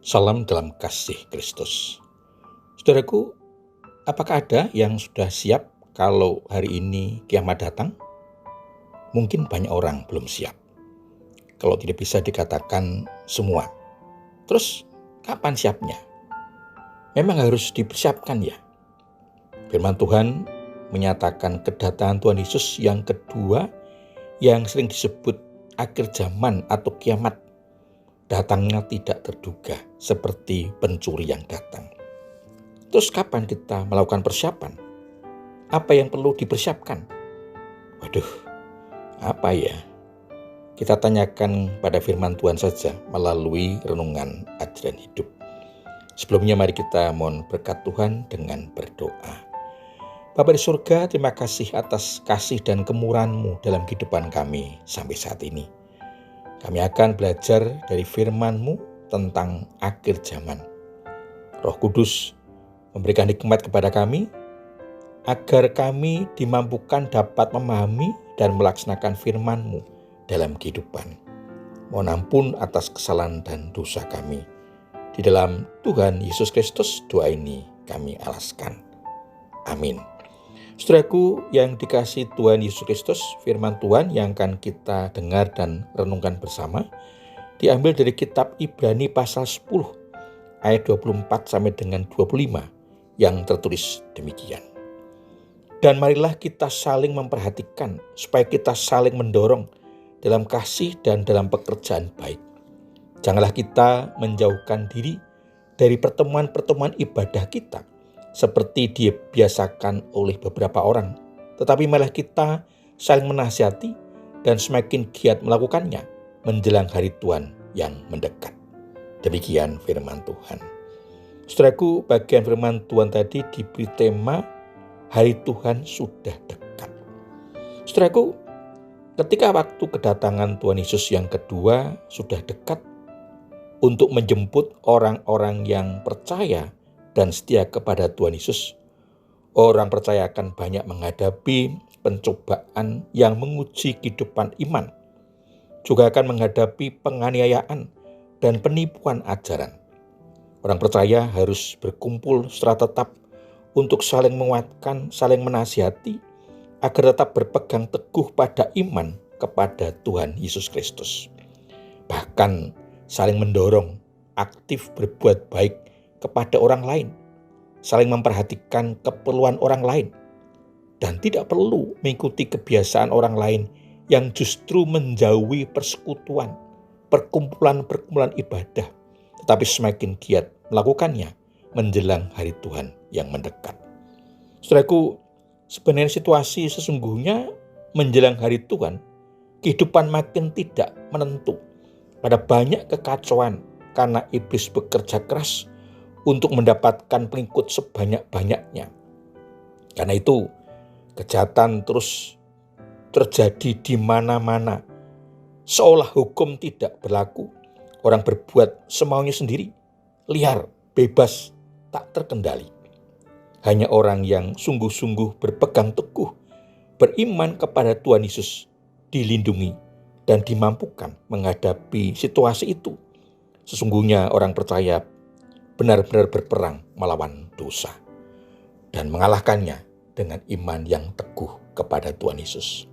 Salam dalam kasih Kristus. Saudaraku, apakah ada yang sudah siap kalau hari ini kiamat datang? Mungkin banyak orang belum siap. Kalau tidak bisa dikatakan semua. Terus kapan siapnya? Memang harus dipersiapkan ya. Firman Tuhan menyatakan kedatangan Tuhan Yesus yang kedua yang sering disebut akhir zaman atau kiamat. Datangnya tidak terduga seperti pencuri yang datang. Terus kapan kita melakukan persiapan? Apa yang perlu dipersiapkan? Waduh, apa ya? Kita tanyakan pada firman Tuhan saja melalui renungan ajaran hidup. Sebelumnya mari kita mohon berkat Tuhan dengan berdoa. Bapa di surga, terima kasih atas kasih dan kemurahan-Mu dalam kehidupan kami sampai saat ini. Kami akan belajar dari firman-Mu tentang akhir zaman. Roh Kudus memberikan hikmat kepada kami, agar kami dimampukan dapat memahami dan melaksanakan firman-Mu dalam kehidupan. Mohon ampun atas kesalahan dan dosa kami. Di dalam Tuhan Yesus Kristus doa ini kami alaskan. Amin. Saudaraku yang dikasihi Tuhan Yesus Kristus, firman Tuhan yang akan kita dengar dan renungkan bersama diambil dari kitab Ibrani pasal 10 ayat 24 sampai dengan 25 yang tertulis demikian. Dan marilah kita saling memperhatikan supaya kita saling mendorong dalam kasih dan dalam pekerjaan baik. Janganlah kita menjauhkan diri dari pertemuan-pertemuan ibadah kita seperti dibiasakan oleh beberapa orang, tetapi malah kita saling menasihati dan semakin giat melakukannya menjelang hari Tuhan yang mendekat. Demikian firman Tuhan. Saudaraku, bagian firman Tuhan tadi diberi tema hari Tuhan sudah dekat. Saudaraku, ketika waktu kedatangan Tuhan Yesus yang kedua sudah dekat untuk menjemput orang-orang yang percaya dan setia kepada Tuhan Yesus, orang percaya akan banyak menghadapi pencobaan yang menguji kehidupan iman, juga akan menghadapi penganiayaan dan penipuan ajaran. Orang percaya harus berkumpul secara tetap untuk saling menguatkan, saling menasihati, agar tetap berpegang teguh pada iman kepada Tuhan Yesus Kristus. Bahkan saling mendorong, aktif berbuat baik kepada orang lain, saling memperhatikan keperluan orang lain, dan tidak perlu mengikuti kebiasaan orang lain yang justru menjauhi persekutuan, perkumpulan-perkumpulan ibadah, tetapi semakin giat melakukannya menjelang hari Tuhan yang mendekat. Saudaraku, sebenarnya situasi sesungguhnya menjelang hari Tuhan, kehidupan makin tidak menentu. Ada banyak kekacauan karena iblis bekerja keras untuk mendapatkan pengikut sebanyak-banyaknya. Karena itu, kejahatan terus terjadi di mana-mana. Seolah hukum tidak berlaku, orang berbuat semaunya sendiri, liar, bebas, tak terkendali. Hanya orang yang sungguh-sungguh berpegang teguh, beriman kepada Tuhan Yesus, dilindungi dan dimampukan menghadapi situasi itu. Sesungguhnya orang percaya benar-benar berperang melawan dosa dan mengalahkannya dengan iman yang teguh kepada Tuhan Yesus.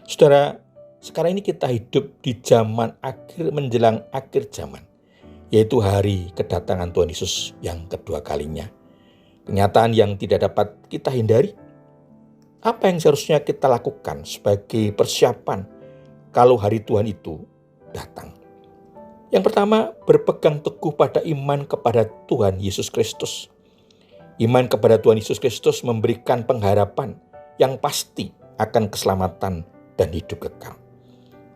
Saudara, sekarang ini kita hidup di zaman akhir menjelang akhir zaman, yaitu hari kedatangan Tuhan Yesus yang kedua kalinya. Kenyataan yang tidak dapat kita hindari. Apa yang seharusnya kita lakukan sebagai persiapan kalau hari Tuhan itu datang? Yang pertama, berpegang teguh pada iman kepada Tuhan Yesus Kristus. Iman kepada Tuhan Yesus Kristus memberikan pengharapan yang pasti akan keselamatan dan hidup kekal.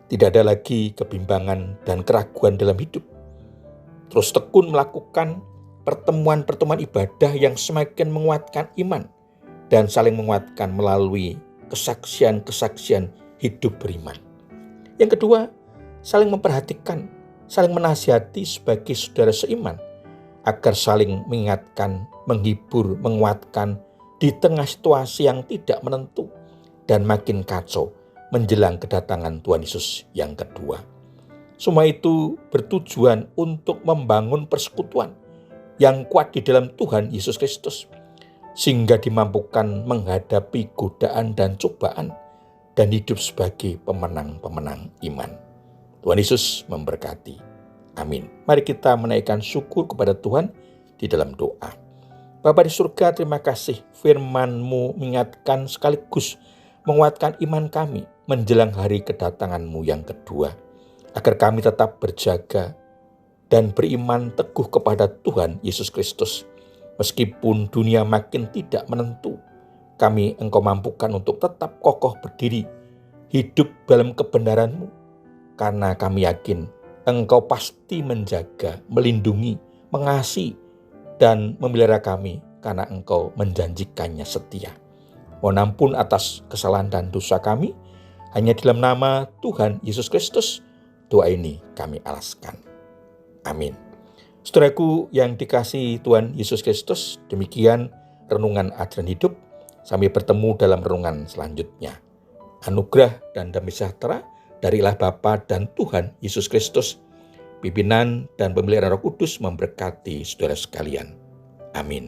Tidak ada lagi kebimbangan dan keraguan dalam hidup. Terus tekun melakukan pertemuan-pertemuan ibadah yang semakin menguatkan iman dan saling menguatkan melalui kesaksian-kesaksian hidup beriman. Yang kedua, saling memperhatikan, saling menasihati sebagai saudara seiman, agar saling mengingatkan, menghibur, menguatkan di tengah situasi yang tidak menentu dan makin kacau menjelang kedatangan Tuhan Yesus yang kedua. Semua itu bertujuan untuk membangun persekutuan yang kuat di dalam Tuhan Yesus Kristus, sehingga dimampukan menghadapi godaan dan cobaan dan hidup sebagai pemenang-pemenang iman. Tuhan Yesus memberkati. Amin. Mari kita menaikkan syukur kepada Tuhan di dalam doa. Bapa di surga, terima kasih firman-Mu mengingatkan sekaligus menguatkan iman kami menjelang hari kedatangan-Mu yang kedua, agar kami tetap berjaga dan beriman teguh kepada Tuhan Yesus Kristus. Meskipun dunia makin tidak menentu, kami Engkau mampukan untuk tetap kokoh berdiri, hidup dalam kebenaran-Mu, karena kami yakin Engkau pasti menjaga, melindungi, mengasihi, dan memelihara kami, karena Engkau menjanjikannya setia. Mohon ampun atas kesalahan dan dosa kami, hanya dalam nama Tuhan Yesus Kristus, doa ini kami alaskan. Amin. Saudaraku yang dikasihi Tuhan Yesus Kristus, demikian renungan ajaran hidup. Sampai bertemu dalam renungan selanjutnya. Anugerah dan damai sejahtera dari Allah Bapa dan Tuhan Yesus Kristus, pimpinan dan pemeliharaan Roh Kudus memberkati saudara sekalian. Amin.